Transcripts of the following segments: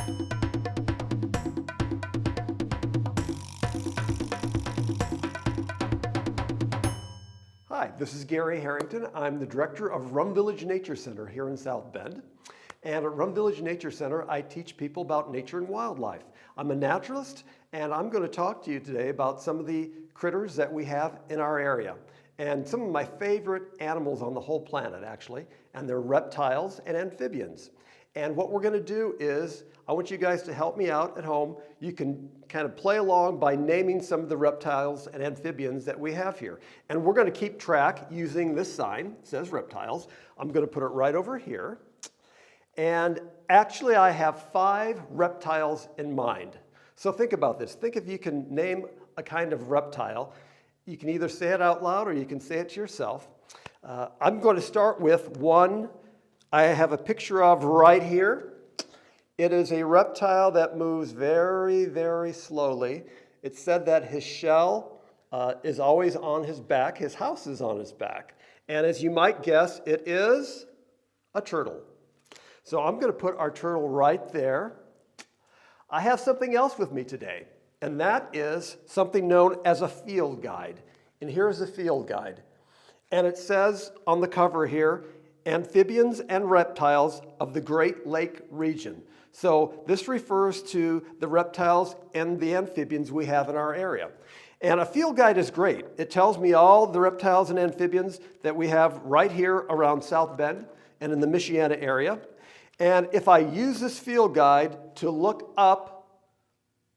Hi, this is Garry Harrington. I'm the director of Rum Village Nature Center here in South Bend. And at Rum Village Nature Center, I teach people about nature and wildlife. I'm a naturalist, and I'm going to talk to you today about some of the critters that we have in our area. And some of my favorite animals on the whole planet, actually. And they're reptiles and amphibians. And what we're going to do is, I want you guys to help me out at home. You can kind of play along by naming some of the reptiles and amphibians that we have here. And we're going to keep track using this sign. It says reptiles. I'm going to put it right over here. And actually, I have 5 reptiles in mind. So think about this. Think if you can name a kind of reptile. You can either say it out loud or you can say it to yourself. I'm going to start with one I have a picture of right here. It is a reptile that moves very, very slowly. It's said that his shell is always on his back. His house is on his back. And as you might guess, it is a turtle. So I'm going to put our turtle right there. I have something else with me today, and that is something known as a field guide. And here's a field guide. And it says on the cover here, Amphibians and Reptiles of the Great Lake Region. So this refers to the reptiles and the amphibians we have in our area. And a field guide is great. It tells me all the reptiles and amphibians that we have right here around South Bend and in the Michiana area. And if I use this field guide to look up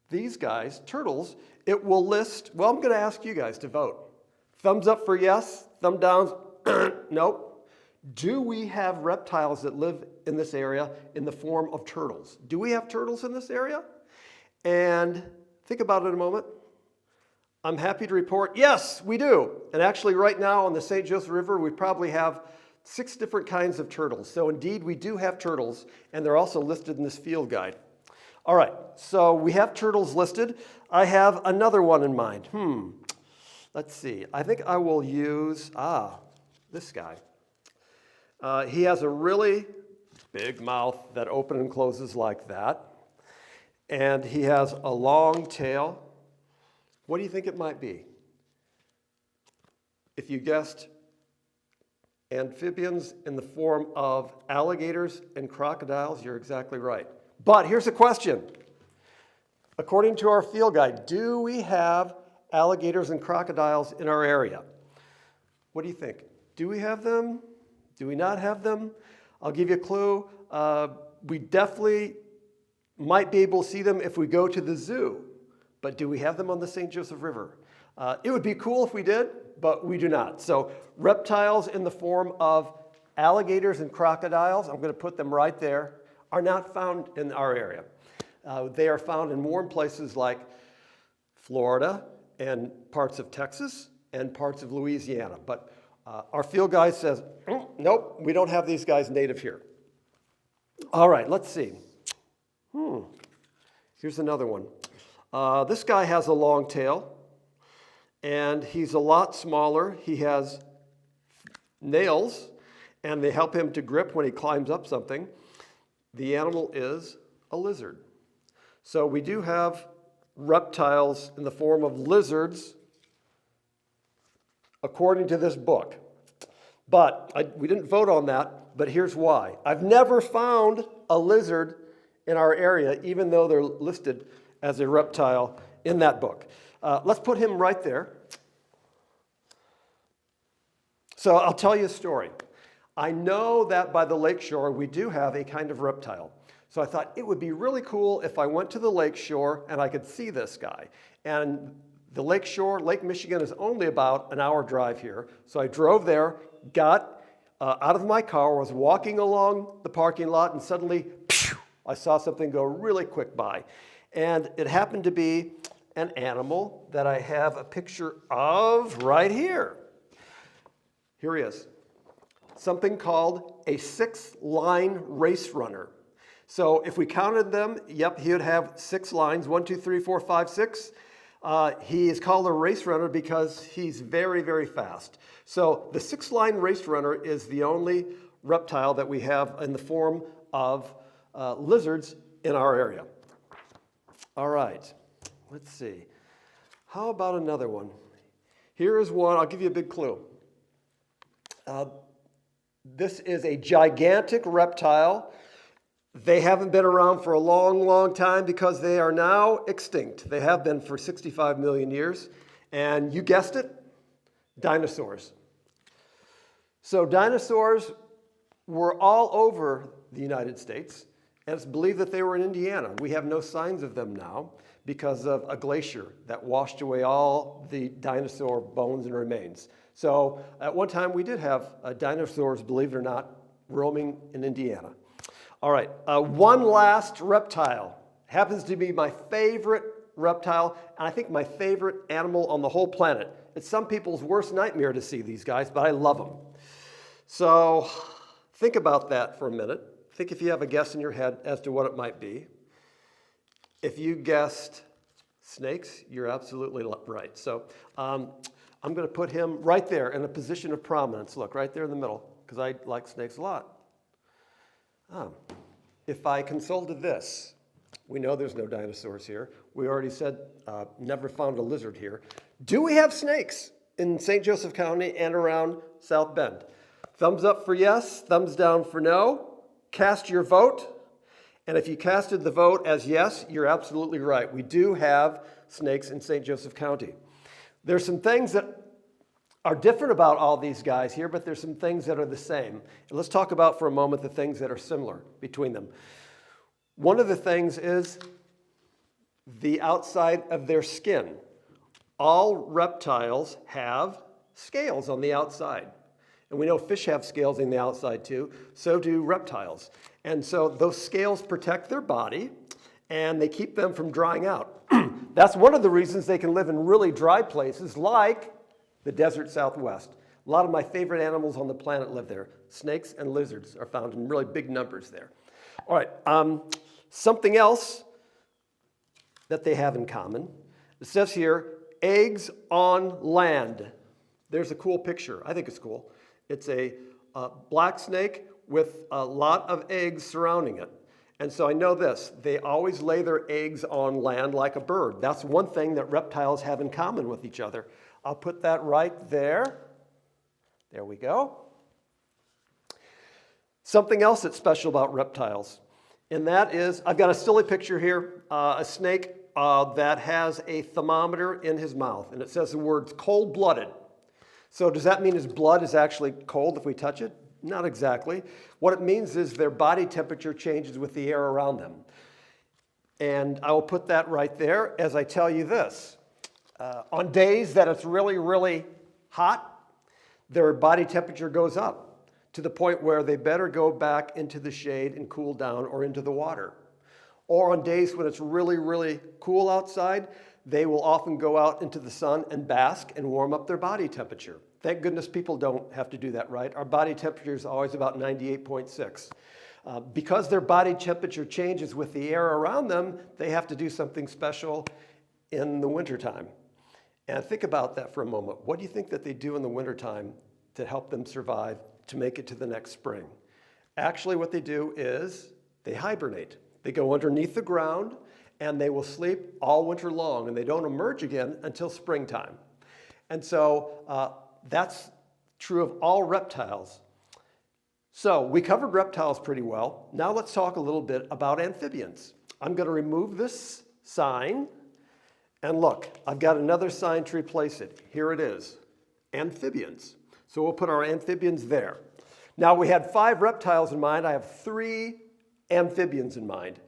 these guys, turtles, it will list, well, I'm going to ask you guys to vote. Thumbs up for yes, thumb down, nope. Do we have reptiles that live in this area in the form of turtles? Do we have turtles in this area? And think about it a moment. I'm happy to report, yes, we do. And actually right now on the St. Joseph River, we probably have 6 different kinds of turtles. So indeed, we do have turtles, and they're also listed in this field guide. All right, so we have turtles listed. I have another one in mind. Let's see. I think I will use, this guy. He has a really big mouth that opens and closes like that. And he has a long tail. What do you think it might be? If you guessed amphibians in the form of alligators and crocodiles, you're exactly right. But here's a question. According to our field guide, do we have alligators and crocodiles in our area? What do you think? Do we have them? Do we not have them? I'll give you a clue. We definitely might be able to see them if we go to the zoo. But do we have them on the St. Joseph River? It would be cool if we did, but we do not. So reptiles in the form of alligators and crocodiles, I'm going to put them right there, are not found in our area. They are found in warm places like Florida and parts of Texas and parts of Louisiana. But our field guide says, nope, we don't have these guys native here. All right, let's see. Here's another one. This guy has a long tail, and he's a lot smaller. He has nails, and they help him to grip when he climbs up something. The animal is a lizard. So we do have reptiles in the form of lizards according to this book. But we didn't vote on that, but here's why. I've never found a lizard in our area, even though they're listed as a reptile in that book. Let's put him right there. So I'll tell you a story. I know that by the lakeshore, we do have a kind of reptile. So I thought it would be really cool if I went to the lakeshore and I could see this guy. And the lakeshore, Lake Michigan, is only about an hour drive here. So I drove there, got out of my car, was walking along the parking lot, and suddenly, I saw something go really quick by. And it happened to be an animal that I have a picture of right here. Here he is. Something called a 6-line race runner. So if we counted them, yep, he would have 6 lines, 1, 2, 3, 4, 5, 6. He is called a race runner because he's very, very fast. So the 6-line race runner is the only reptile that we have in the form of lizards in our area. All right, let's see. How about another one? Here is one, I'll give you a big clue. This is a gigantic reptile. They haven't been around for a long, long time because they are now extinct. They have been for 65 million years. And you guessed it, dinosaurs. So dinosaurs were all over the United States, and it's believed that they were in Indiana. We have no signs of them now because of a glacier that washed away all the dinosaur bones and remains. So at one time we did have dinosaurs, believe it or not, roaming in Indiana. All right, one last reptile. Happens to be my favorite reptile, and I think my favorite animal on the whole planet. It's some people's worst nightmare to see these guys, but I love them. So think about that for a minute. Think if you have a guess in your head as to what it might be. If you guessed snakes, you're absolutely right. So I'm going to put him right there in a position of prominence. Look, right there in the middle, because I like snakes a lot. If I consulted this, we know there's no dinosaurs here. We already said never found a lizard here. Do we have snakes in St. Joseph County and around South Bend? Thumbs up for yes, thumbs down for no. Cast your vote. And if you casted the vote as yes, you're absolutely right. We do have snakes in St. Joseph County. There's some things that are different about all these guys here, but there's some things that are the same. And let's talk about for a moment the things that are similar between them. One of the things is the outside of their skin. All reptiles have scales on the outside. And we know fish have scales on the outside too, so do reptiles. And so those scales protect their body and they keep them from drying out. That's one of the reasons they can live in really dry places like the desert Southwest. A lot of my favorite animals on the planet live there. Snakes and lizards are found in really big numbers there. All right, something else that they have in common. It says here, eggs on land. There's a cool picture. I think it's cool. It's a black snake with a lot of eggs surrounding it. And so I know this, they always lay their eggs on land like a bird. That's one thing that reptiles have in common with each other. I'll put that right there. There we go. Something else that's special about reptiles, and that is, I've got a silly picture here, a snake that has a thermometer in his mouth, and it says the words cold-blooded. So does that mean his blood is actually cold if we touch it? Not exactly. What it means is their body temperature changes with the air around them. And I will put that right there as I tell you this. On days that it's really, really hot, their body temperature goes up to the point where they better go back into the shade and cool down or into the water. Or on days when it's really, really cool outside, they will often go out into the sun and bask and warm up their body temperature. Thank goodness people don't have to do that, right? Our body temperature is always about 98.6. Because their body temperature changes with the air around them, they have to do something special in the wintertime. And think about that for a moment. What do you think that they do in the wintertime to help them survive, to make it to the next spring? Actually, what they do is they hibernate. They go underneath the ground and they will sleep all winter long, and they don't emerge again until springtime. And so that's true of all reptiles. So we covered reptiles pretty well. Now let's talk a little bit about amphibians. I'm going to remove this sign, and look, I've got another sign to replace it. Here it is, amphibians. So we'll put our amphibians there. Now we had 5 reptiles in mind. I have 3 amphibians in mind.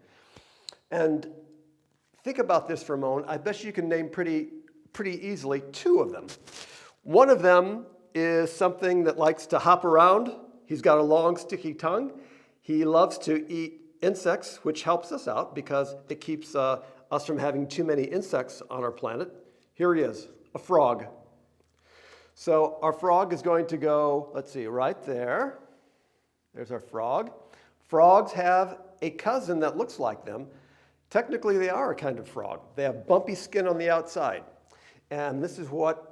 And think about this for a moment. I bet you can name pretty easily 2 of them. One of them is something that likes to hop around. He's got a long, sticky tongue. He loves to eat insects, which helps us out because it keeps us from having too many insects on our planet. Here he is, a frog. So our frog is going to go, let's see, right there. There's our frog. Frogs have a cousin that looks like them. Technically, they are a kind of frog. They have bumpy skin on the outside. And this is what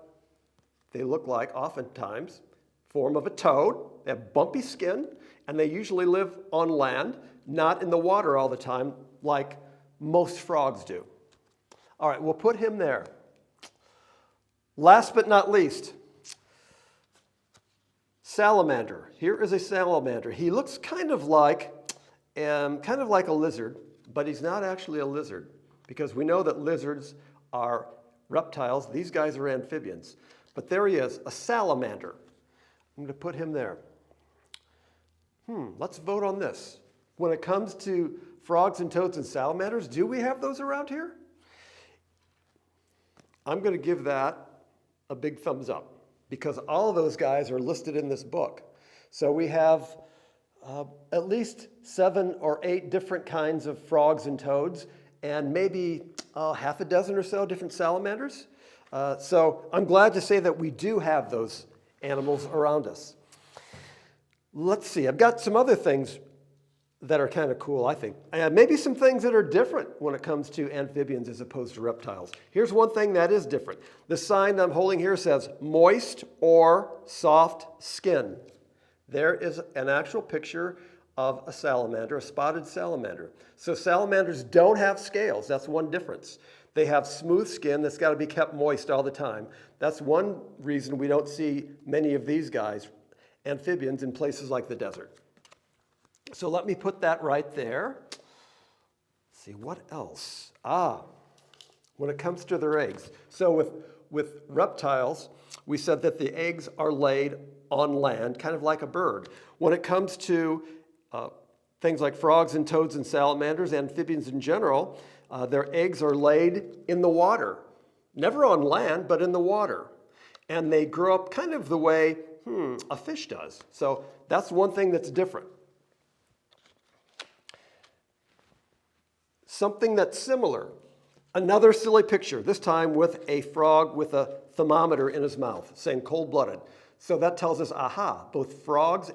they look like oftentimes. Form of a toad. They have bumpy skin, and they usually live on land. not in the water all the time like most frogs do. All right, we'll put him there. Last but not least, salamander. Here is a salamander. He looks kind of like a lizard, but he's not actually a lizard because we know that lizards are reptiles. These guys are amphibians. But there he is, a salamander. I'm going to put him there. Let's vote on this. When it comes to frogs and toads and salamanders, do we have those around here? I'm going to give that a big thumbs up because all of those guys are listed in this book. So we have at least 7 or 8 different kinds of frogs and toads and maybe half a dozen or so different salamanders. So I'm glad to say that we do have those animals around us. Let's see, I've got some other things that are kind of cool, I think. Maybe some things that are different when it comes to amphibians as opposed to reptiles. Here's one thing that is different. The sign I'm holding here says moist or soft skin. There is an actual picture of a salamander, a spotted salamander. So salamanders don't have scales. That's one difference. They have smooth skin that's got to be kept moist all the time. That's one reason we don't see many of these guys, amphibians, in places like the desert. So let me put that right there. Let's see, what else? When it comes to their eggs. So with reptiles, we said that the eggs are laid on land, kind of like a bird. When it comes to things like frogs and toads and salamanders, amphibians in general, their eggs are laid in the water. Never on land, but in the water. And they grow up kind of the way a fish does. So that's one thing that's different. Something that's similar. Another silly picture, this time with a frog with a thermometer in his mouth, saying cold-blooded. So that tells us, both frogs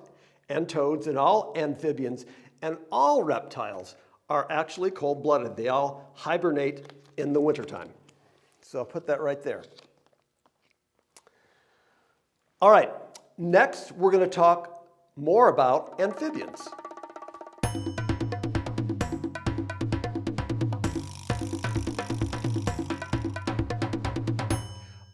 and toads and all amphibians and all reptiles are actually cold-blooded. They all hibernate in the wintertime. So I'll put that right there. All right, next we're going to talk more about amphibians.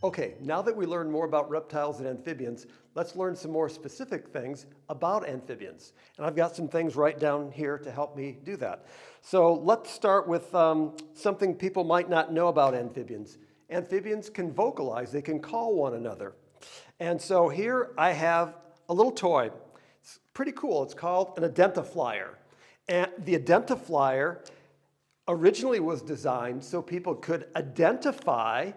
Okay, now that we learned more about reptiles and amphibians, let's learn some more specific things about amphibians. And I've got some things right down here to help me do that. So let's start with something people might not know about amphibians. Amphibians can vocalize, they can call one another. And so here I have a little toy. It's pretty cool. It's called an identifier. And the identifier originally was designed so people could identify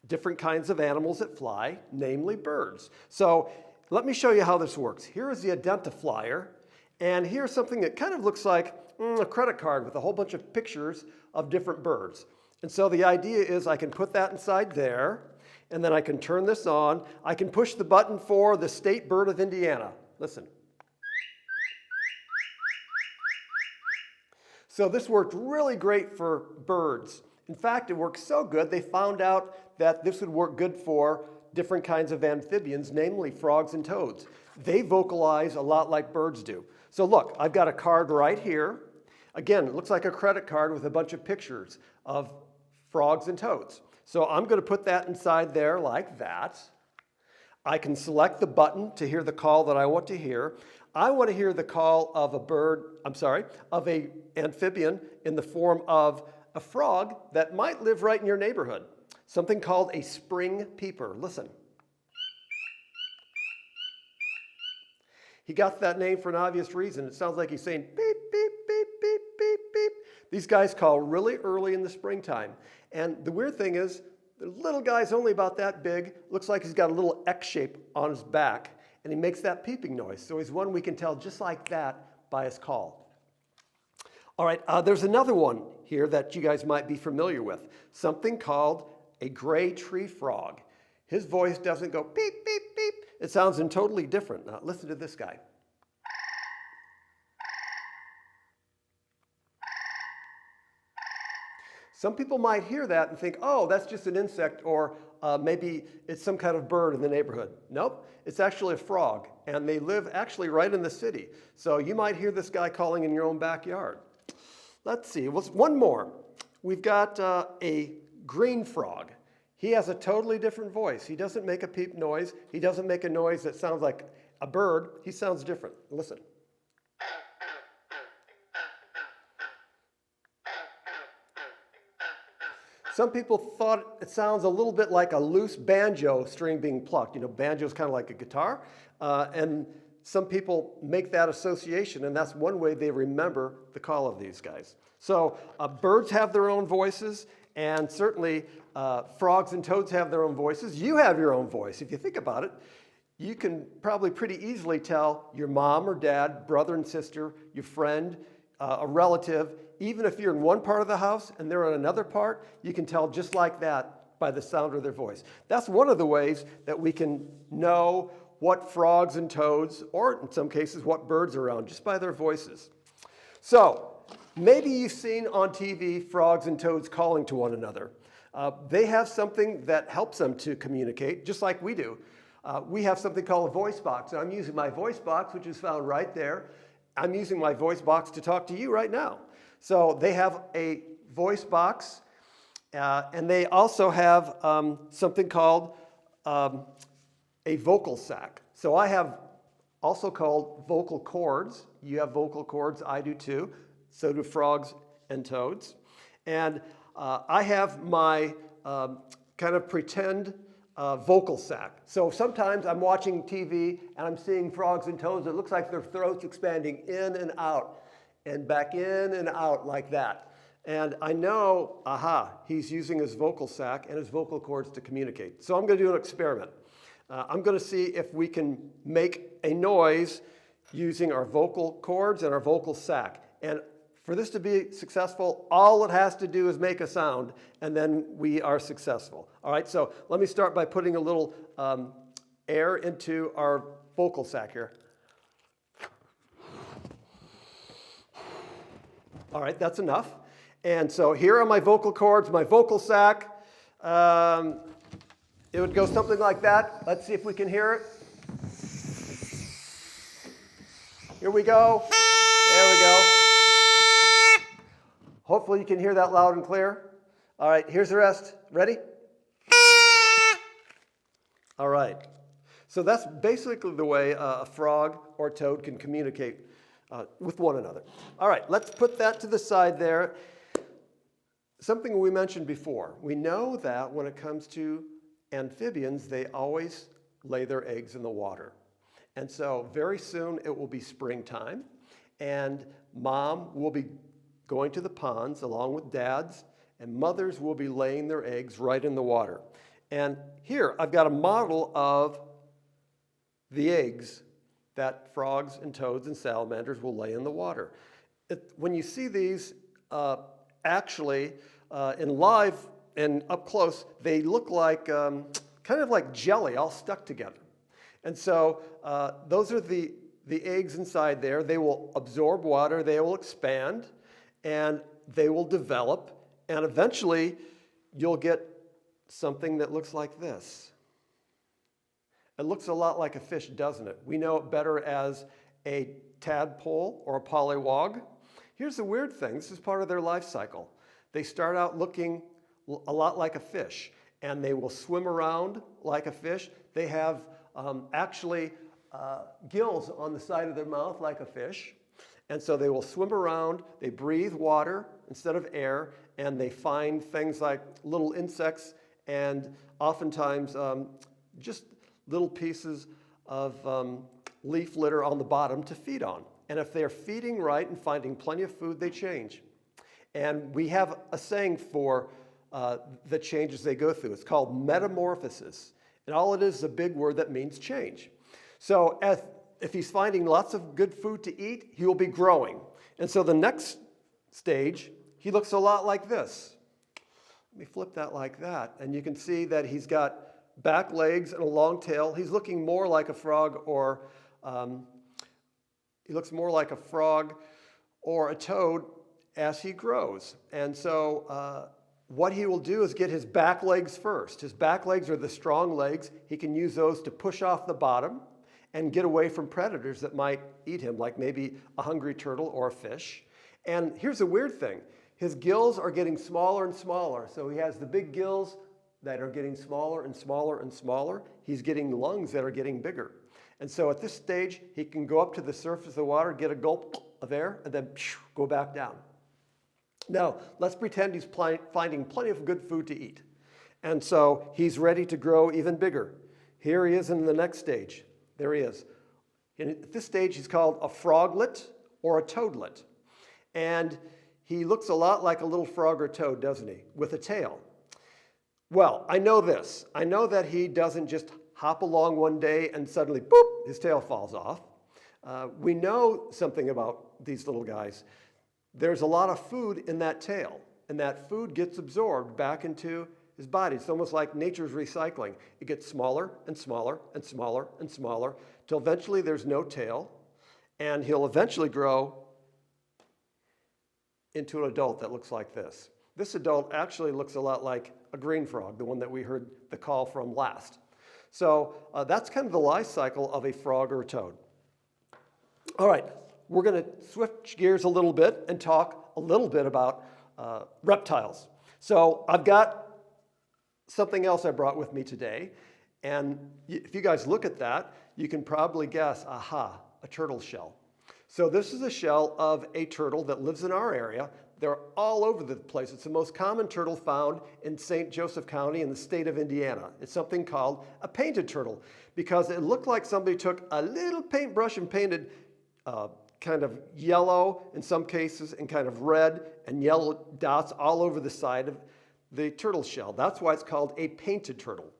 different kinds of animals that fly, namely birds. So let me show you how this works. Here is the identifier, and here's something that kind of looks like a credit card with a whole bunch of pictures of different birds. And so the idea is I can put that inside there, and then I can turn this on. I can push the button for the state bird of Indiana. Listen. So this worked really great for birds. In fact, it worked so good, they found out that this would work good for different kinds of amphibians, namely frogs and toads. They vocalize a lot like birds do. So look, I've got a card right here. Again, it looks like a credit card with a bunch of pictures of frogs and toads. So I'm going to put that inside there like that. I can select the button to hear the call that I want to hear. I want to hear the call of of an amphibian in the form of a frog that might live right in your neighborhood. Something called a spring peeper. Listen. He got that name for an obvious reason. It sounds like he's saying beep, beep, beep, beep, beep, beep. These guys call really early in the springtime. And the weird thing is, the little guy's only about that big. Looks like he's got a little X shape on his back. And he makes that peeping noise. So he's one we can tell just like that by his call. All right, there's another one here that you guys might be familiar with. Something called a gray tree frog. His voice doesn't go beep, beep, beep. It sounds totally different. Now listen to this guy. Some people might hear that and think, oh, that's just an insect, or maybe it's some kind of bird in the neighborhood. Nope, it's actually a frog, and they live actually right in the city. So you might hear this guy calling in your own backyard. Let's see, one more. We've got a green frog. He has a totally different voice. He doesn't make a peep noise. He doesn't make a noise that sounds like a bird. He sounds different. Listen. Some people thought it sounds a little bit like a loose banjo string being plucked. You know, banjo is kind of like a guitar. And some people make that association, and that's one way they remember the call of these guys. So birds have their own voices, and certainly frogs and toads have their own voices. You have your own voice. If you think about it, you can probably pretty easily tell your mom or dad, brother and sister, your friend, a relative. Even if you're in one part of the house and they're in another part, you can tell just like that by the sound of their voice. That's one of the ways that we can know what frogs and toads, or in some cases what birds are around, just by their voices. So maybe you've seen on TV frogs and toads calling to one another. They have something that helps them to communicate, just like we do. We have something called a voice box. I'm using my voice box, which is found right there. I'm using my voice box to talk to you right now. So they have a voice box, and they also have something called a vocal sac. So I have also called vocal cords. You have vocal cords, I do too. So do frogs and toads. And I have my kind of pretend vocal sac. So sometimes I'm watching TV and I'm seeing frogs and toads. It looks like their throat's expanding in and out and back in and out like that. And I know, he's using his vocal sac and his vocal cords to communicate. So I'm going to do an experiment. I'm going to see if we can make a noise using our vocal cords and our vocal sac. And for this to be successful, all it has to do is make a sound, and then we are successful. All right, so let me start by putting a little air into our vocal sac here. All right, that's enough. And so here are my vocal cords, my vocal sac. It would go something like that. Let's see if we can hear it. Here we go. There we go. Hopefully you can hear that loud and clear. All right, here's the rest. Ready? All right. So that's basically the way a frog or toad can communicate with one another. All right, let's put that to the side there. Something we mentioned before. We know that when it comes to amphibians, they always lay their eggs in the water. And so very soon it will be springtime, and mom will be going to the ponds along with dads, and mothers will be laying their eggs right in the water. And here I've got a model of the eggs that frogs and toads and salamanders will lay in the water. When you see these actually in live and up close, they look like kind of like jelly all stuck together. And so those are the eggs inside there. They will absorb water, they will expand, and they will develop, and eventually you'll get something that looks like this. It looks a lot like a fish, doesn't it? We know it better as a tadpole or a pollywog. Here's the weird thing. This is part of their life cycle. They start out looking a lot like a fish, and they will swim around like a fish. They have gills on the side of their mouth like a fish. And so they will swim around, they breathe water instead of air, and they find things like little insects and oftentimes just little pieces of leaf litter on the bottom to feed on. And if they're feeding right and finding plenty of food, they change. And we have a saying for the changes they go through. It's called metamorphosis. And all it is a big word that means change. So if he's finding lots of good food to eat, he will be growing. And so the next stage, he looks a lot like this. Let me flip that like that. And you can see that he's got back legs and a long tail. He's looking more like a frog or a toad as he grows. And so what he will do is get his back legs first. His back legs are the strong legs. He can use those to push off the bottom and get away from predators that might eat him, like maybe a hungry turtle or a fish. And here's the weird thing. His gills are getting smaller and smaller. So he has the big gills that are getting smaller and smaller and smaller. He's getting lungs that are getting bigger. And so at this stage, he can go up to the surface of the water, get a gulp of air, and then go back down. Now, let's pretend he's finding plenty of good food to eat. And so he's ready to grow even bigger. Here he is in the next stage. There he is. At this stage, he's called a froglet or a toadlet. And he looks a lot like a little frog or toad, doesn't he? With a tail. Well, I know this. I know that he doesn't just hop along one day and suddenly, boop, his tail falls off. We know something about these little guys. There's a lot of food in that tail, and that food gets absorbed back into his body. It's almost like nature's recycling. It gets smaller and smaller and smaller and smaller till eventually there's no tail, and he'll eventually grow into an adult that looks like this. This adult actually looks a lot like a green frog, the one that we heard the call from last. So that's kind of the life cycle of a frog or a toad. All right, we're going to switch gears a little bit and talk a little bit about reptiles. So I've got something else I brought with me today. And if you guys look at that, you can probably guess, aha, a turtle shell. So this is a shell of a turtle that lives in our area. They're all over the place. It's the most common turtle found in St. Joseph County in the state of Indiana. It's something called a painted turtle because it looked like somebody took a little paintbrush and painted kind of yellow in some cases and kind of red and yellow dots all over the side of the turtle shell. That's why it's called a painted turtle.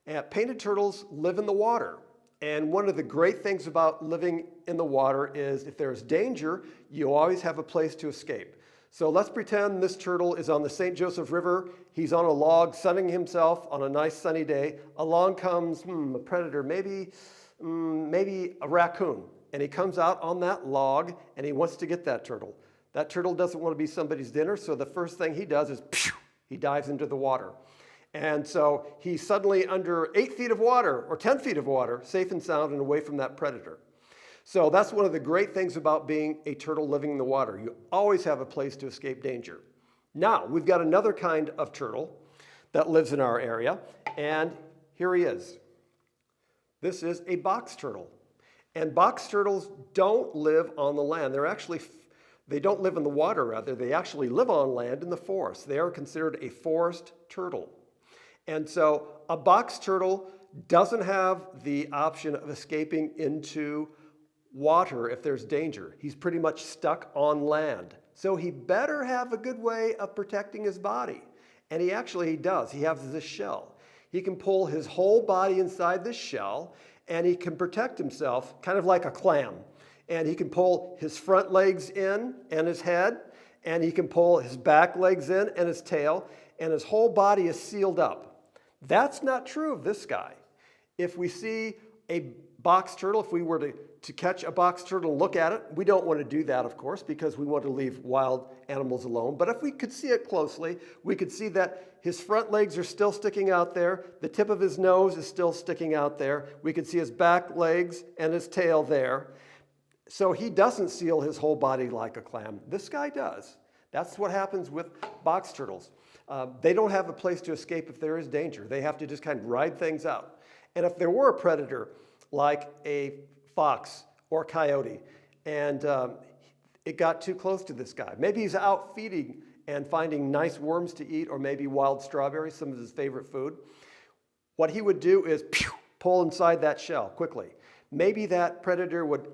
And painted turtles live in the water. And one of the great things about living in the water is if there's danger, you always have a place to escape. So let's pretend this turtle is on the St. Joseph River. He's on a log sunning himself on a nice sunny day. Along comes a predator, maybe a raccoon. And he comes out on that log and he wants to get that turtle. That turtle doesn't want to be somebody's dinner, so the first thing he does is he dives into the water. And so he's suddenly under 8 feet of water or 10 feet of water, safe and sound and away from that predator. So that's one of the great things about being a turtle living in the water. You always have a place to escape danger. Now, we've got another kind of turtle that lives in our area, and here he is. This is a box turtle. And box turtles don't live on the land. They don't live in the water, rather. They actually live on land in the forest. They are considered a forest turtle. And so a box turtle doesn't have the option of escaping into water if there's danger. He's pretty much stuck on land. So he better have a good way of protecting his body. And he does. He has this shell. He can pull his whole body inside this shell, and he can protect himself kind of like a clam. And he can pull his front legs in and his head, and he can pull his back legs in and his tail, and his whole body is sealed up. That's not true of this guy. If we see a box turtle, if we were to catch a box turtle and look at it, we don't want to do that, of course, because we want to leave wild animals alone. But if we could see it closely, we could see that his front legs are still sticking out there. The tip of his nose is still sticking out there. We could see his back legs and his tail there. So he doesn't seal his whole body like a clam. This guy does. That's what happens with box turtles. They don't have a place to escape if there is danger. They have to just kind of ride things out. And if there were a predator like a fox or coyote and it got too close to this guy, maybe he's out feeding and finding nice worms to eat or maybe wild strawberries, some of his favorite food, what he would do is pull inside that shell quickly. Maybe that predator would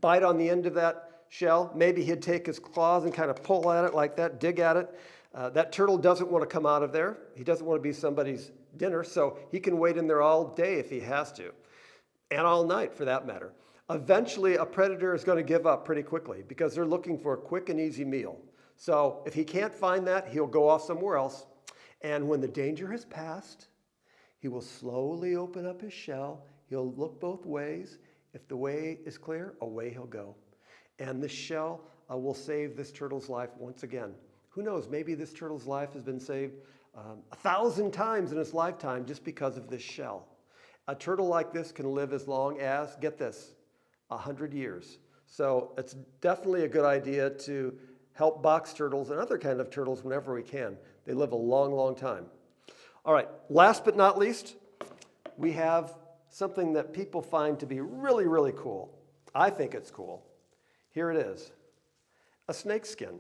bite on the end of that shell. Maybe he'd take his claws and kind of pull at it like that, dig at it. That turtle doesn't want to come out of there. He doesn't want to be somebody's dinner, so he can wait in there all day if he has to, and all night for that matter. Eventually, a predator is going to give up pretty quickly because they're looking for a quick and easy meal. So if he can't find that, he'll go off somewhere else. And when the danger has passed, he will slowly open up his shell. He'll look both ways. If the way is clear, away he'll go. And this shell will save this turtle's life once again. who knows, maybe this turtle's life has been saved 1,000 times in its lifetime just because of this shell. A turtle like this can live as long as, get this, 100 years. So it's definitely a good idea to help box turtles and other kind of turtles whenever we can. They live a long, long time. All right, last but not least, we have something that people find to be really, really cool. I think it's cool. Here it is, a snake skin.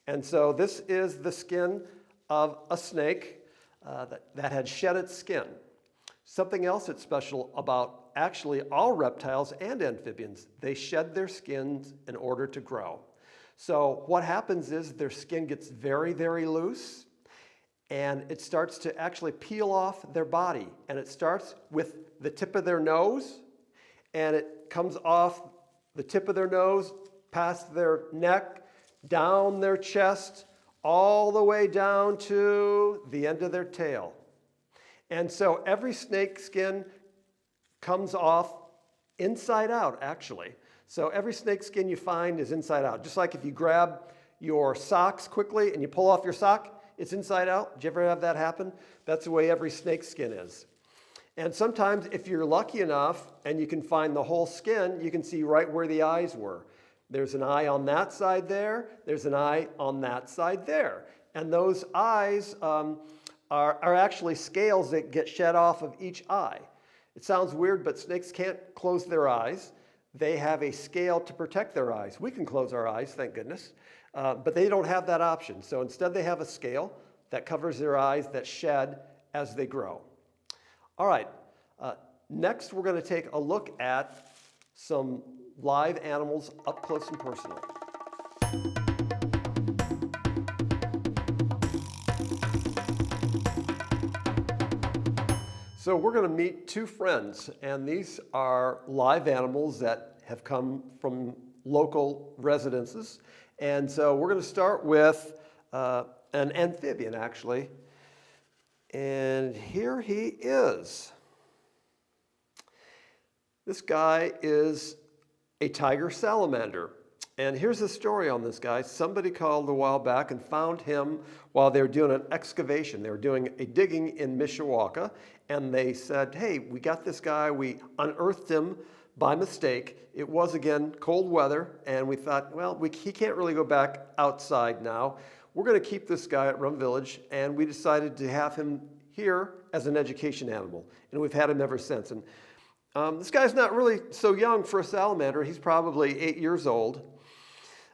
And so this is the skin of a snake that had shed its skin. Something else that's special about actually all reptiles and amphibians, they shed their skins in order to grow. So what happens is their skin gets very, very loose, and it starts to actually peel off their body. And it starts with the tip of their nose, and it comes off the tip of their nose, past their neck, down their chest, all the way down to the end of their tail. And so every snake skin comes off inside out, actually. So every snake skin you find is inside out. Just like if you grab your socks quickly and you pull off your sock, it's inside out. Did you ever have that happen? That's the way every snake skin is. And sometimes if you're lucky enough and you can find the whole skin, you can see right where the eyes were. There's an eye on that side there. There's an eye on that side there. And those eyes are actually scales that get shed off of each eye. It sounds weird, but snakes can't close their eyes. They have a scale to protect their eyes. We can close our eyes, thank goodness, but they don't have that option. So instead they have a scale that covers their eyes that shed as they grow. All right, next we're going to take a look at some live animals up close and personal. So we're going to meet two friends, and these are live animals that have come from local residences. And so we're going to start with an amphibian, actually. And here he is. This guy is a tiger salamander. And here's the story on this guy. Somebody called a while back and found him while they were doing an excavation. They were doing a digging in Mishawaka, and they said, hey, we got this guy. We unearthed him by mistake. It was, again, cold weather, and we thought, well, he can't really go back outside now. We're going to keep this guy at Rum Village, and we decided to have him here as an education animal, and we've had him ever since. And this guy's not really so young for a salamander. He's probably 8 years old.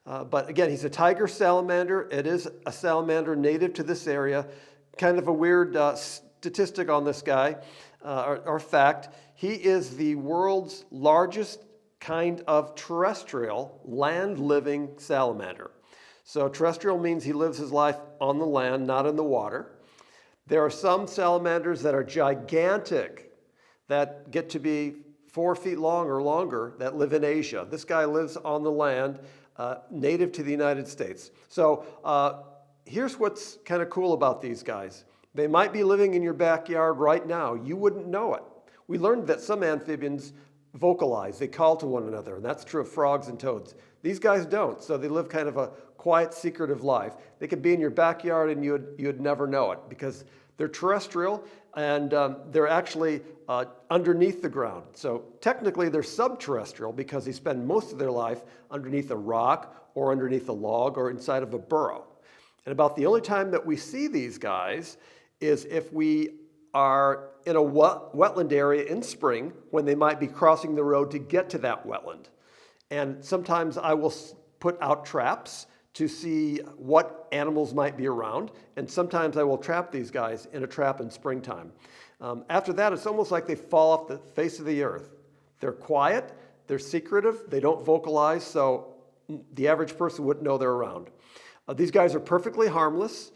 But again, he's a tiger salamander. It is a salamander native to this area. Kind of a weird statistic on this guy, or fact. He is the world's largest kind of terrestrial, land-living salamander. So terrestrial means he lives his life on the land, not in the water. There are some salamanders that are gigantic, that get to be 4 feet long or longer, that live in Asia. This guy lives on the land, native to the United States. So here's what's kind of cool about these guys. They might be living in your backyard right now. You wouldn't know it. We learned that some amphibians vocalize. They call to one another, and that's true of frogs and toads. These guys don't, so they live kind of a quiet, secretive life. They could be in your backyard and you'd never know it because they're terrestrial and they're actually underneath the ground. So technically they're subterrestrial because they spend most of their life underneath a rock or underneath a log or inside of a burrow. And about the only time that we see these guys is if we are in a wetland area in spring when they might be crossing the road to get to that wetland. And sometimes I will put out traps to see what animals might be around, and sometimes I will trap these guys in a trap in springtime. After that, it's almost like they fall off the face of the earth. They're quiet, they're secretive, they don't vocalize, so the average person wouldn't know they're around. These guys are perfectly harmless,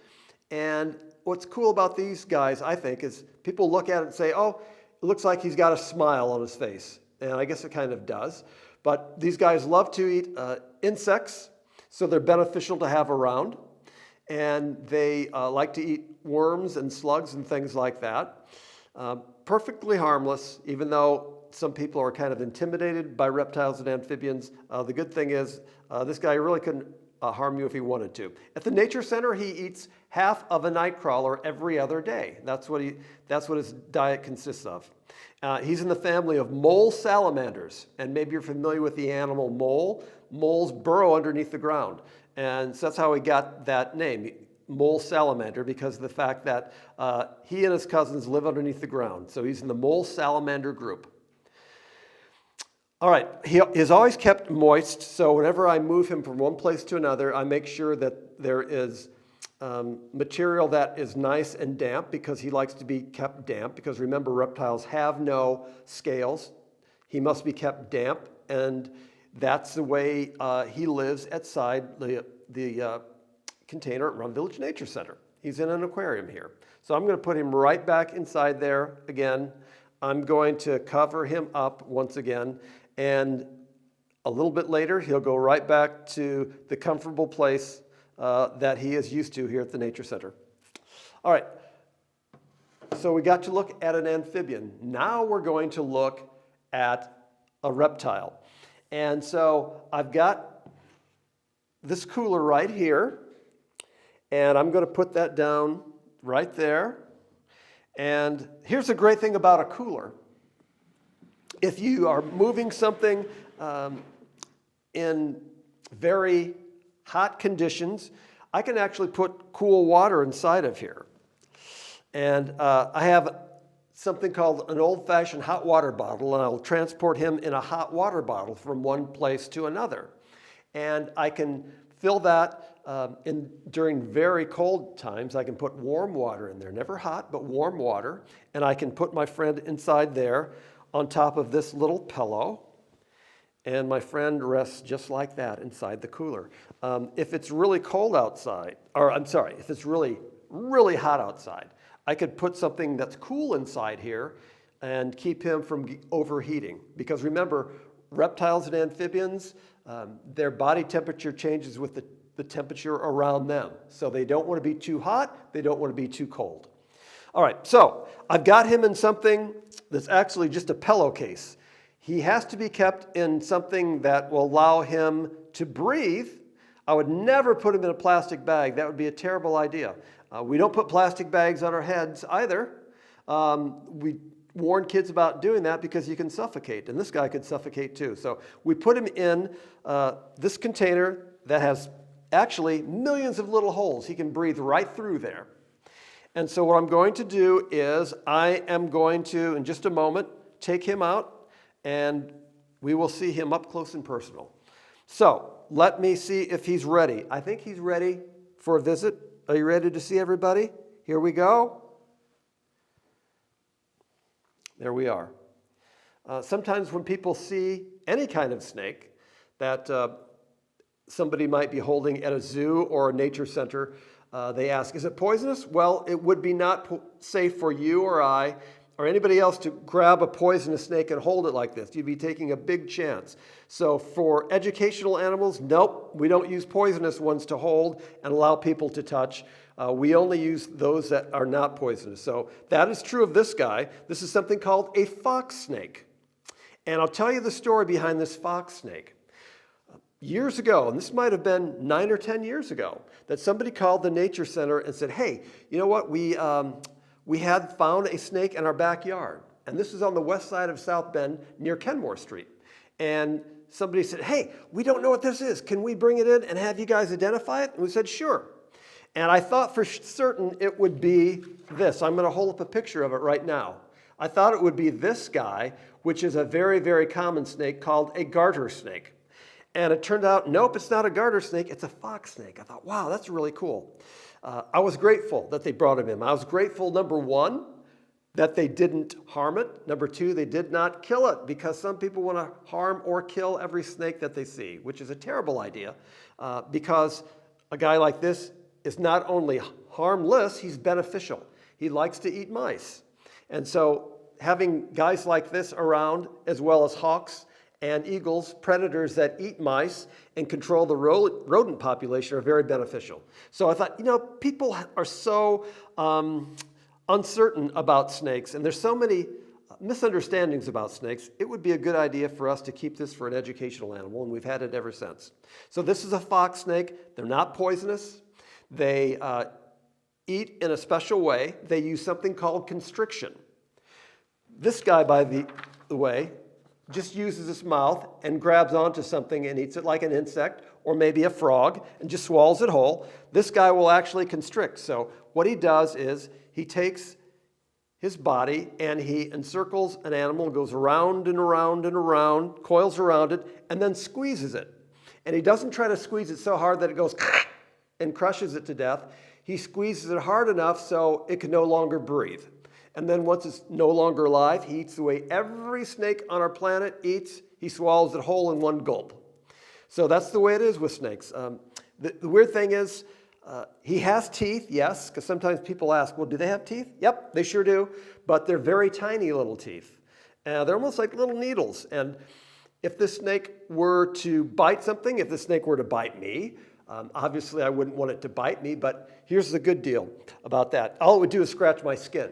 and what's cool about these guys, I think, is people look at it and say, oh, it looks like he's got a smile on his face, and I guess it kind of does. But these guys love to eat insects, so they're beneficial to have around. And they like to eat worms and slugs and things like that. Perfectly harmless, even though some people are kind of intimidated by reptiles and amphibians. The good thing is this guy really couldn't harm you if he wanted to. At the Nature Center, he eats half of a nightcrawler every other day. That's what his diet consists of. He's in the family of mole salamanders, and maybe you're familiar with the animal mole. Moles burrow underneath the ground, and so that's how he got that name, mole salamander, because of the fact that he and his cousins live underneath the ground. So he's in the mole salamander group. All right, he is always kept moist, so whenever I move him from one place to another, I make sure that there is material that is nice and damp, because he likes to be kept damp, because remember, reptiles have no scales. He must be kept damp, and that's the way he lives outside the container at Rum Village Nature Center. He's in an aquarium here. So I'm going to put him right back inside there again. I'm going to cover him up once again, and a little bit later he'll go right back to the comfortable place that he is used to here at the Nature Center. All right, so we got to look at an amphibian. Now we're going to look at a reptile. And so I've got this cooler right here, and I'm going to put that down right there. And here's the great thing about a cooler. If you are moving something in very hot conditions, I can actually put cool water inside of here. And I have something called an old-fashioned hot water bottle, and I'll transport him in a hot water bottle from one place to another. And I can fill that during very cold times. I can put warm water in there, never hot, but warm water, and I can put my friend inside there on top of this little pillow, and my friend rests just like that inside the cooler. If it's really cold outside, or I'm sorry, if it's really, really hot outside, I could put something that's cool inside here and keep him from overheating. Because remember, reptiles and amphibians, their body temperature changes with the temperature around them. So they don't want to be too hot, they don't want to be too cold. All right, so I've got him in something that's actually just a pillowcase. He has to be kept in something that will allow him to breathe. I would never put him in a plastic bag. That would be a terrible idea. We don't put plastic bags on our heads either. We warn kids about doing that because you can suffocate, and this guy could suffocate too. So we put him in this container that has actually millions of little holes. He can breathe right through there. And so what I'm going to do is I am going to, in just a moment, take him out, and we will see him up close and personal. So let me see if he's ready. I think he's ready for a visit. Are you ready to see everybody? Here we go. There we are. Sometimes when people see any kind of snake that somebody might be holding at a zoo or a nature center, they ask, is it poisonous? Well, it would be not safe for you or I or anybody else to grab a poisonous snake and hold it like this. You'd be taking a big chance. So for educational animals, nope, we don't use poisonous ones to hold and allow people to touch. We only use those that are not poisonous. So that is true of this guy. This is something called a fox snake. And I'll tell you the story behind this fox snake. Years ago, and this might have been 9 or 10 years ago, that somebody called the Nature Center and said, hey, you know what, we had found a snake in our backyard. And this is on the west side of South Bend near Kenmore Street. And somebody said, hey, we don't know what this is. Can we bring it in and have you guys identify it? And we said, sure. And I thought for certain it would be this. I'm going to hold up a picture of it right now. I thought it would be this guy, which is a very, very common snake called a garter snake. And it turned out, nope, it's not a garter snake, it's a fox snake. I thought, wow, that's really cool. I was grateful that they brought him in. I was grateful, number one, that they didn't harm it. Number two, they did not kill it, because some people want to harm or kill every snake that they see, which is a terrible idea, because a guy like this is not only harmless, he's beneficial. He likes to eat mice. And so having guys like this around, as well as hawks and eagles, predators that eat mice and control the rodent population, are very beneficial. So I thought, you know, people are so uncertain about snakes, and there's so many misunderstandings about snakes, it would be a good idea for us to keep this for an educational animal, and we've had it ever since. So this is a fox snake. They're not poisonous. They eat in a special way. They use something called constriction. This guy, by the way, just uses his mouth and grabs onto something and eats it like an insect or maybe a frog and just swallows it whole. This guy will actually constrict. So what he does is he takes his body and he encircles an animal, goes around and around and around, coils around it, and then squeezes it. And he doesn't try to squeeze it so hard that it goes and crushes it to death. He squeezes it hard enough so it can no longer breathe. And then once it's no longer alive, he eats the way every snake on our planet eats. He swallows it whole in one gulp. So that's the way it is with snakes. The weird thing is, he has teeth, yes, because sometimes people ask, well, do they have teeth? Yep, they sure do, but they're very tiny little teeth. They're almost like little needles. And if this snake were to bite something, if this snake were to bite me, obviously I wouldn't want it to bite me, but here's the good deal about that. All it would do is scratch my skin.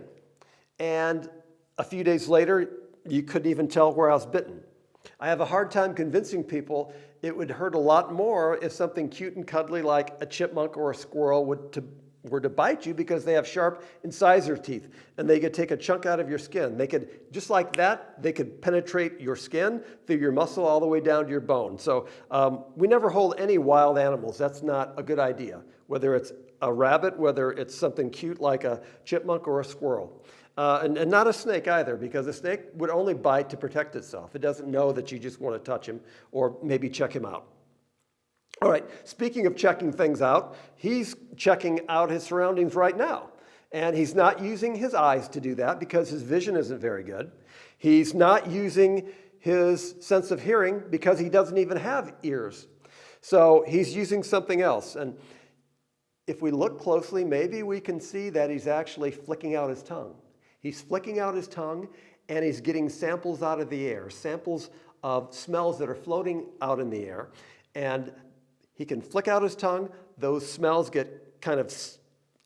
And a few days later, you couldn't even tell where I was bitten. I have a hard time convincing people it would hurt a lot more if something cute and cuddly like a chipmunk or a squirrel were to bite you, because they have sharp incisor teeth and they could take a chunk out of your skin. They could, just like that, they could penetrate your skin through your muscle all the way down to your bone. So we never hold any wild animals. That's not a good idea, whether it's a rabbit, whether it's something cute like a chipmunk or a squirrel. And not a snake either, because a snake would only bite to protect itself. It doesn't know that you just want to touch him or maybe check him out. All right, speaking of checking things out, he's checking out his surroundings right now. And he's not using his eyes to do that because his vision isn't very good. He's not using his sense of hearing because he doesn't even have ears. So he's using something else. And if we look closely, maybe we can see that he's actually flicking out his tongue. He's flicking out his tongue and he's getting samples out of the air, samples of smells that are floating out in the air. And he can flick out his tongue. Those smells get kind of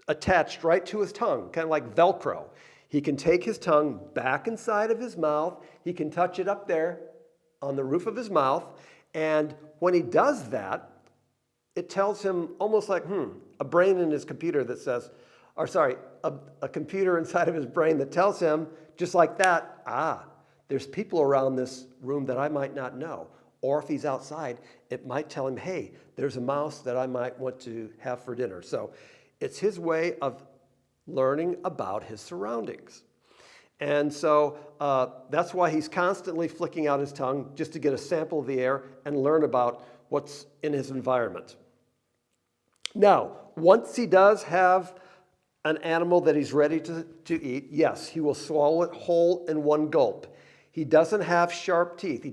attached right to his tongue, kind of like Velcro. He can take his tongue back inside of his mouth. He can touch it up there on the roof of his mouth. And when he does that, it tells him almost like, a brain in his computer that says, a computer inside of his brain that tells him, just like that, there's people around this room that I might not know. Or if he's outside, it might tell him, hey, there's a mouse that I might want to have for dinner. So it's his way of learning about his surroundings. And so that's why he's constantly flicking out his tongue just to get a sample of the air and learn about what's in his environment. Now, once he does have an animal that he's ready to eat, yes, he will swallow it whole in one gulp. He doesn't have sharp teeth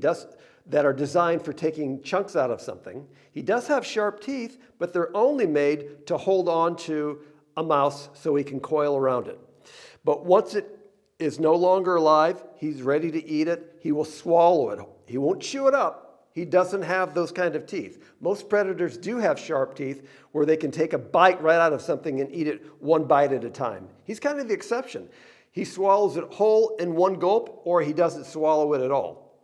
that are designed for taking chunks out of something. He does have sharp teeth, but they're only made to hold on to a mouse so he can coil around it. But once it is no longer alive, he's ready to eat it, he will swallow it. He won't chew it up. He doesn't have those kind of teeth. Most predators do have sharp teeth where they can take a bite right out of something and eat it one bite at a time. He's kind of the exception. He swallows it whole in one gulp, or he doesn't swallow it at all.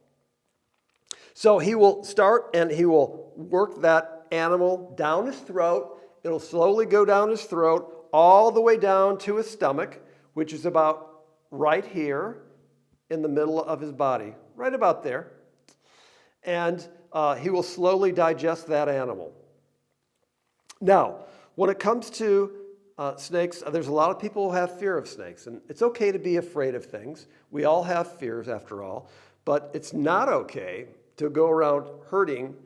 So he will start and he will work that animal down his throat. It'll slowly go down his throat all the way down to his stomach, which is about right here in the middle of his body, right about there. And he will slowly digest that animal. Now, when it comes to snakes, there's a lot of people who have fear of snakes, and it's okay to be afraid of things. We all have fears after all, but it's not okay to go around hurting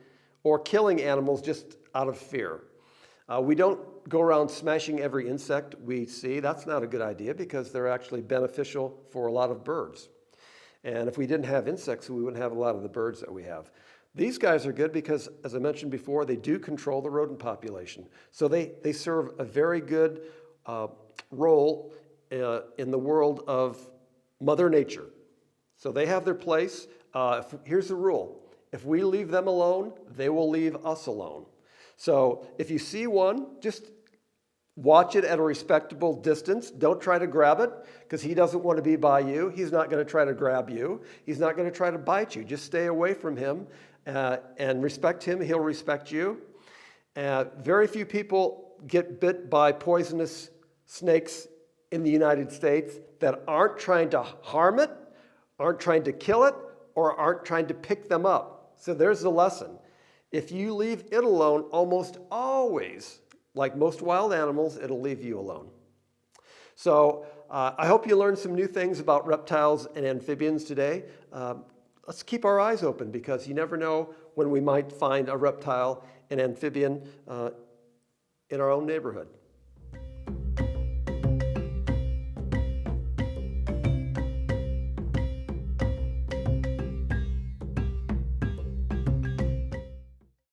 or killing animals just out of fear. We don't go around smashing every insect we see. That's not a good idea because they're actually beneficial for a lot of birds. And if we didn't have insects, we wouldn't have a lot of the birds that we have. These guys are good because, as I mentioned before, they do control the rodent population. So they serve a very good role in the world of Mother Nature. So they have their place. Here's the rule. If we leave them alone, they will leave us alone. So if you see one, just Watch it at a respectable distance. Don't try to grab it because he doesn't want to be by you. He's not going to try to grab you. He's not going to try to bite you. Just stay away from him and respect him. He'll respect you. Very few people get bit by poisonous snakes in the United States that aren't trying to harm it, aren't trying to kill it, or aren't trying to pick them up. So there's the lesson. If you leave it alone, almost always, like most wild animals, it'll leave you alone. So I hope you learned some new things about reptiles and amphibians today. Let's keep our eyes open because you never know when we might find a reptile and amphibian in our own neighborhood.